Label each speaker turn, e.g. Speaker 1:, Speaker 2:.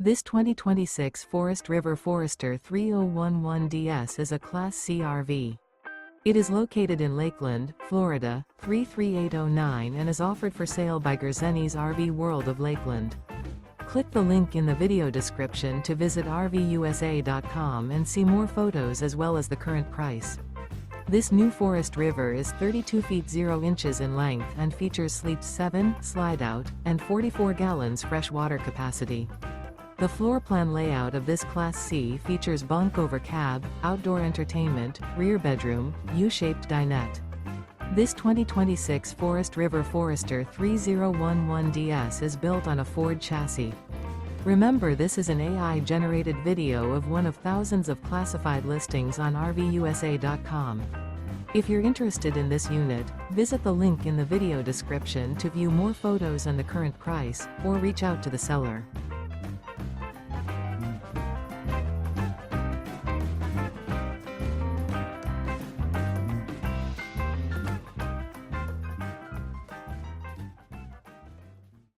Speaker 1: This 2026 Forest River Forester 3011DS is a Class C RV. It is located in Lakeland, Florida, 33809 and is offered for sale by Gerzeny's RV World of Lakeland. Click the link in the video description to visit RVUSA.com and see more photos as well as the current price. This new Forest River is 32 feet 0 inches in length and features Sleep 7, Slideout, and 44 gallons fresh water capacity. The floor plan layout of this Class C features bunk over cab, outdoor entertainment, rear bedroom, U-shaped dinette. This 2026 Forest River Forester 3011DS is built on a Ford chassis. Remember, this is an AI-generated video of one of thousands of classified listings on RVUSA.com. If you're interested in this unit, visit the link in the video description to view more photos and the current price, or reach out to the seller.